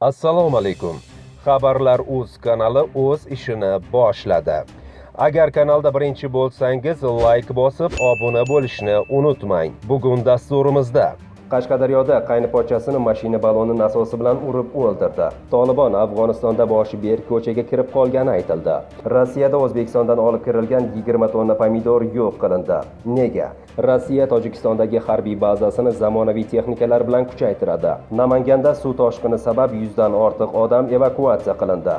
Assalomu alaykum. Xabarlar.uz kanali o'z ishini boshladi. Agar kanalda birinchi bo'lsangiz, like bosib, obuna bo'lishni unutmang. Bugun dasturimizda Qashqadaryoda qaynipochasini mashina baloni nasosi bilan urib o'ldirdi. Tolibon Afg'onistonda boshi berk ko'chaga kirib qolgani aytildi. Rossiyada O'zbekistondan olib kirilgan 20 tonna pomidor yo'q qilindi. Nega? Rossiya Tojikistondagi harbiy bazasini zamonaviy texnikalar bilan kuchaytiradi. Namanganda suv toshqini sabab 100 dan ortiq odam evakuatsiya qilindi.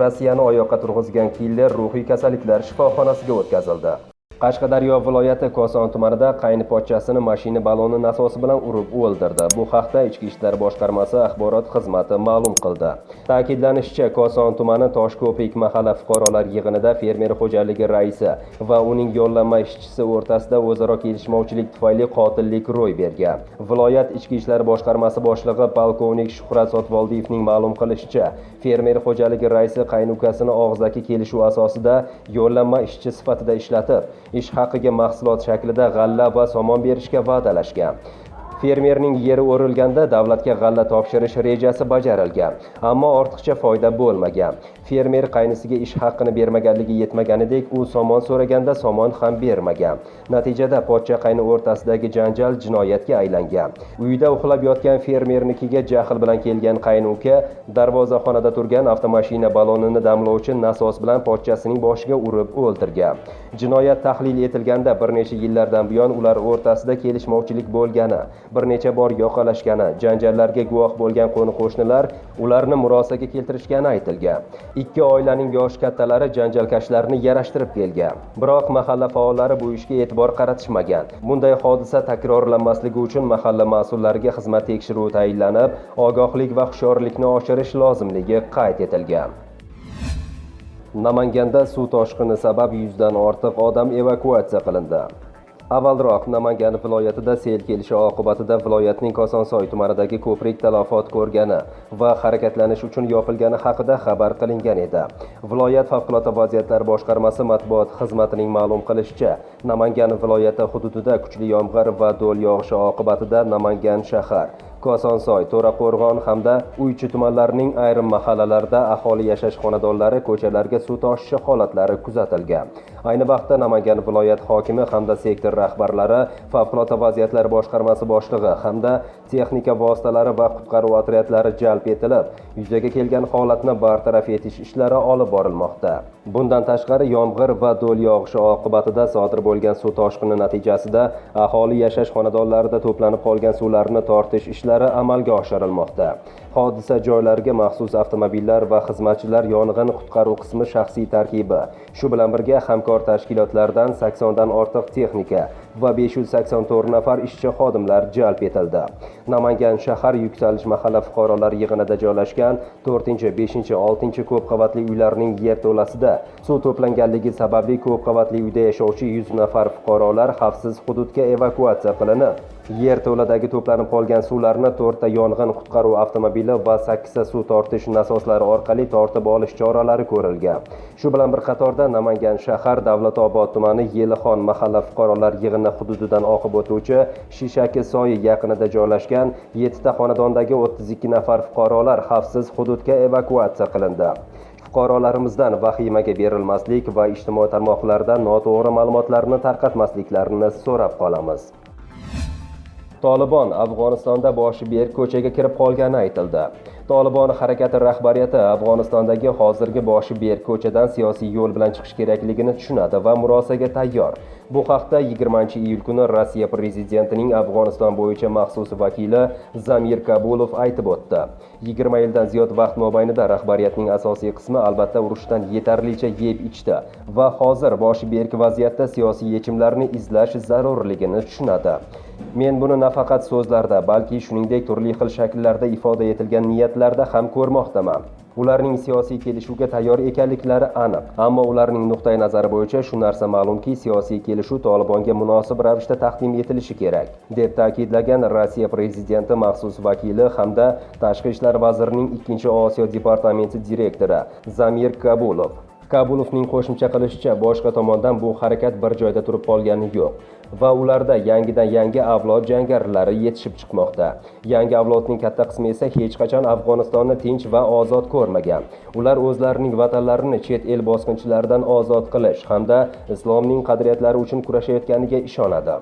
Rossiyani oyoqqa turg'izgan killer ruhiy kasalliklar shifoxonasiga o'tkazildi. Qashqadaryo viloyati Koson tumanida qaynipochasini mashina baloni nasosi bilan urib o'ldirdi. Bu haqda Ichki ishlar boshqarmasi axborot xizmati ma'lum qildi. Ta'kidlanishicha, Koson tumani Toshko'pik mahalla fuqarolar yig'inida fermer xo'jaligi raisi va uning yollanma ishchisi o'rtasida o'zaro kelishmovchilik tufayli qotillik ro'y bergan. Viloyat Ichki ishlar boshqarmasi boshlig'i polkovnik Shuhrat Sotvoldiyevning ma'lum qilishicha, fermer xo'jaligi raisi qaynukasini og'zaki kelishuv asosida yollanma ishchi sifatida ishlatib, ish haqiga mahsulot shaklida g'alla va somon berishga va'dalashgan. Fermerning yeri o'rilganda davlatga g'alla topshirish rejasi bajarilgan, ammo ortiqcha foyda bo'lmagan. Fermer qaynisiga ish haqqini bermaganligi yetmaganidek, u somon so'raganda somon ham bermagan. Natijada pochcha qayni o'rtasidagi janjal jinoyatga aylangan. Uyida uxlab yotgan fermernikiga jahl bilan kelgan qaynuka darvozaxonada turgan avtomashina balonini damlovchi nasos bilan pochchasining boshiga urib o'ldirgan. Jinoyat tahlil etilganda bir necha yillardan buyon ular o'rtasida kelishmovchilik bo'lgani, bir necha bor yoqalashgani, janjallarga guvoh bo'lgan qo'ni-qo'shnilar ularni murosaga keltirishgani aytilgan. Ikki oilaning yosh kattalari janjalkashlarni yarashtirib kelgan. Biroq mahalla faollari bu ishga e'tibor qaratishmagan. Bunday hodisa takrorlanmasligi uchun mahalla mas'ullariga xizmat tekshiruvi tayinlanib, ogohlik va hushyorlikni oshirish lozimligi qayd etilgan. Namanganda suv toshqini sabab 100 dan ortiq odam evakuatsiya qilindi. Avvalroq Namangan viloyatida sel kelishi oqibatida viloyatning Kosonsoy tumanidagi ko'prik talafot ko'rgani va harakatlanish uchun yopilgani haqida xabar qilingan edi. Viloyat favqulodda vaziyatlar boshqarmasi matbuot xizmatining ma'lum qilishicha, Namangan viloyati hududida kuchli yomg'ir va do'l yog'ishi oqibatida Namangan shahar, Kosonsoy, To'raqo'rg'on hamda Uychi tumanlarining ayrim mahallalarida aholi yashash xonadonlari ko'chalarga suv toshishi holatlari kuzatilgan. Ayni vaqtda Namangan viloyat hokimi hamda sektor rahbarlari, favqulodda vaziyatlar boshqarmasi boshlig'i hamda texnika vositalari va qutqaruv otryadlari jalb etilib, yuzaga kelgan holatni bartaraf etish ishlari olib borilmoqda. Bundan tashqari, yomg'ir va do'l yog'ishi oqibatida sodir bo'lgan suv toshqini natijasida aholi yashash xonadonlarida to'planib qolgan suvlarni tortish ishlari amalga oshirilmoqda. Hodisa joylariga maxsus avtomobillar va xizmatchilar yong'in qutqaruv qismi shaxsiy tarkibi, shu bilan birga hamkor tashkilotlardan 80 dan ortiq texnika va 584 nafar ishchi xodimlar jalb etildi. Namangan shahar Yuksalish mahalla fuqarolar yig'inida joylashgan 4-, 5-, 6 ko'p qavatli uylarning yerto'lasida suv to'planganligi sababli ko'p qavatli uyda yashovchi 100 nafar fuqarolar xavfsiz hududga evakuatsiya qilinib, yerto'ladagi to'planib qolgan suvlarni 4 ta yong'in qutqaruv avtomobili va 8 ta suv tortish nasoslari orqali tortib olish choralari ko'rilgan. Shu bilan bir qatorda Namangan shahar Davlatobod tumani Yelixon mahalla fuqarolar yig'ini hududidan oqib o'tuvchi Shishaki soyi yaqinida joylashgan 7 ta xonadondagi 32 nafar fuqarolar xavfsiz hududga evakuatsiya qilindi. Fuqarolarimizdan vahimaga berilmaslik va ijtimoiy tarmoqlarda noto'g'ri ma'lumotlarni tarqatmasliklarini so'rab qolamiz. Tolibon Afg'onistonda boshi berk ko'chaga kirib qolgani aytildi. Tolibon harakati rahbariyati Afg'onistondagi hozirgi boshi berk ko'chadan siyosiy yo'l bilan chiqish kerakligini tushunadi va murosaga tayyor. Bu haqda 20-iyul kuni Rossiya prezidentining Afg'oniston bo'yicha maxsus vakili Zamir Kabulov aytib o'tdi. 20 yildan ziyod vaqt mobaynida rahbariyatning asosiy qismi albatta urushdan yetarlicha yeb ichdi va hozir boshi berk vaziyatda siyosiy yechimlarni izlash zarurligini tushunadi. Men buni nafaqat so'zlarda, balki shuningdek turli xil shakllarda ifoda etilgan niyatlarda ham ko'rmoqdaman. Ularning siyosiy kelishuvga tayyor ekanliklari aniq, ammo ularning nuqtai nazari bo'yicha shu narsa ma'lumki, siyosiy kelishuv Tolibonga munosib ravishda taqdim etilishi kerak, deb ta'kidlagan Rossiya prezidenti maxsus vakili hamda Tashqi ishlar vazirining 2 Osiyo departamenti direktori Zamir Kabulov. Kabulovning qo'shimcha qilishicha, boshqa tomondan bu harakat bir joyda turib qolgani yo'q va ularda yangi avlod jangarilar yetishib chiqmoqda. Yangi avlodning katta qismi esa hech qachon Afg'onistonni tinch va ozod ko'rmagan. Ular o'zlarining vatanlarini chet el bosqinchilaridan ozod qilish hamda islomning qadriyatlari uchun kurashayotganiga ishonadi.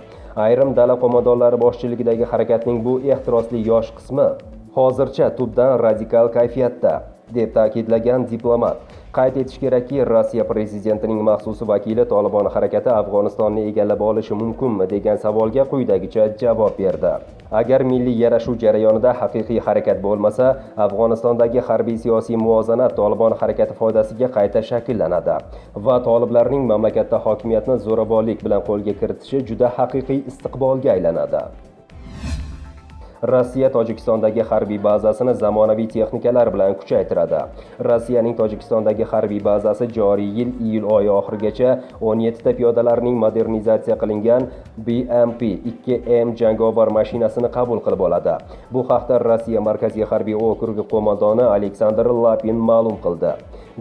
Ayrim dala qo'mondonlari boshchiligidagi harakatning bu ehtirosli yosh qismi hozircha tubdan radikal kayfiyatda, deb ta'kidlagan diplomat. Qayd etish kerakki, Rossiya prezidentining maxsus vakili Tolibon harakati Afg'onistonni egallab olishi mumkinmi degan savolga quyidagicha javob berdi. Agar milliy yarashuv jarayonida haqiqiy harakat bo'lmasa, Afg'onistondagi harbiy-siyosiy muvozanat Tolibon harakati foydasiga qayta shakllanadi va toliblarning mamlakatda hokimiyatni zo'ravonlik bilan qo'lga kiritishi juda haqiqiy istiqbolga aylanadi. Rossiya Tojikistondagi harbiy bazasini zamonaviy texnikalar bilan kuchaytiradi. Rossiyaning Tojikistondagi harbiy bazasi joriy yil iyul oyi oxirigacha 17 ta piyodalarning modernizatsiya qilingan BMP-2M jangovar mashinasini qabul qilib oladi. Bu haqda Rossiya Markaziy harbiy okrugi qo'mondoni Aleksandr Lapin ma'lum qildi.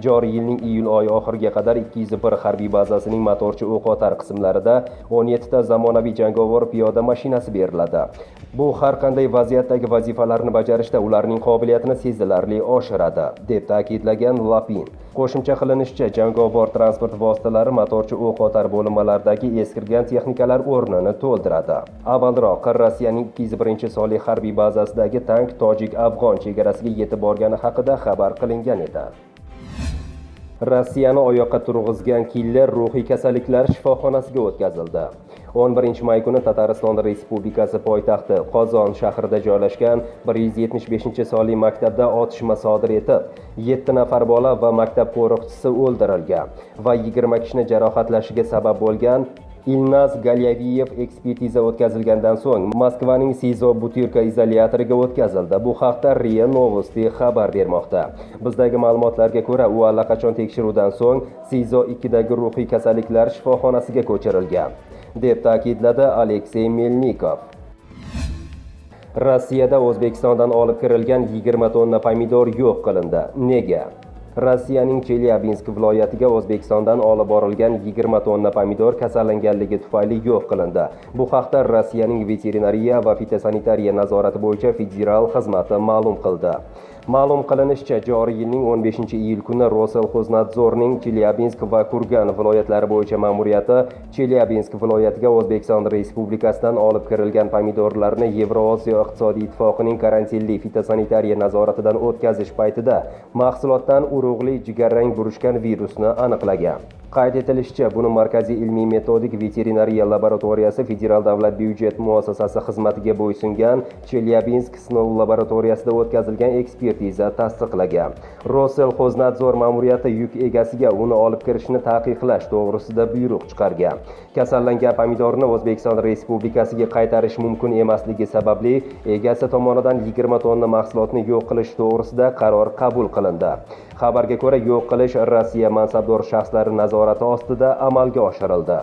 Joriy yilning iyul oyi oxiriga qadar 201 harbiy bazasining motorchi o'q-otar qismlarida 17 ta zamonaviy jangovar piyoda mashinasi beriladi. Bu har qanday vaziyatdagi vazifalarni bajarishda ularning qobiliyatini sezilarli oshiradi, deb ta'kidlagan Lapin. Qo'shimcha qilinishicha, jangovar transport vositalari motorchi o'q-otar bo'linmalaridagi eskirgan texnikalar o'rnini to'ldiradi. Avvalroq Rossiyaning 201 sonli harbiy bazasidagi tank tojik-afg'on chegarasiga yetib borgani haqida xabar qilingan edi. Rossiyani oyoqqa turg'izgan killer ruhiy kasalliklar shifoxonasiga o'tkazildi. 11 may kuni Tatariston Respublikasi poytaxti Qozon shahrida joylashgan 175 sonli maktabda otishma sodir etib, 7 nafar bola va maktab qo'riqchisi o'ldirilgan va 20 kishini jarohatlashiga sabab bo'lgan Ilnaz Galyaviyev ekspertiza o'tkazilgandan so'ng Moskvaning SIZO Butirka izolyatoriga o'tkazildi. Bu haqda RIA Novosti xabar bermoqda. Bizdagi ma'lumotlarga ko'ra, u allaqachon tekshiruvdan so'ng SIZO 2 dagi ruhiy kasalliklar shifoxonasiga ko'chirilgan, deb ta'kidladi Aleksey Melnikov. Rossiyada O'zbekistondan olib kirilgan 20 tonna pomidor yo'q qilindi. Nega? Rossiyaning Chelyabinsk viloyatiga O'zbekistondan olib borilgan 20 tonna pomidor kasallanganligi tufayli yo'q qilindi. Bu haqda Rossiyaning veterinariya va fitosanitariya nazorati bo'yicha federal xizmati ma'lum qildi. Ma'lum qilinishicha, joriy yilning 15-iyul kuni Roselxoznadzorning Chelyabinsk va Kurgan viloyatlari bo'yicha ma'muriyati Chelyabinsk viloyatiga O'zbekiston Respublikasidan olib kirilgan pomidorlarni Yevrosiyo iqtisodiy ittifoqining karantinli fitosanitariya nazoratidan o'tkazish paytida mahsulotdan urug'li jigarrang burishgan virusni aniqlagan. Qayd etilishicha, buni Markaziy ilmiy metodik veterinariya laboratoriyasi federal davlat byudjet muassasasi xizmatiga bo'ysungan Chelyabinsk sinov laboratoriyasida o'tkazilgan ekspertiza tasdiqlagan. Roselxoznadzor ma'muriyati yuk egasiga uni olib kirishni taqiqlash to'g'risida buyruq chiqargan. Kasallangan pomidorni O'zbekiston Respublikasiga qaytarish mumkin emasligi sababli egasi tomonidan 20 tonna mahsulotni yo'q qilish to'g'risida qaror qabul qilindi. Xabarga ko'ra, yo'q qilish Rossiya mansabdor shaxslari nazorati ostida amalga oshirildi.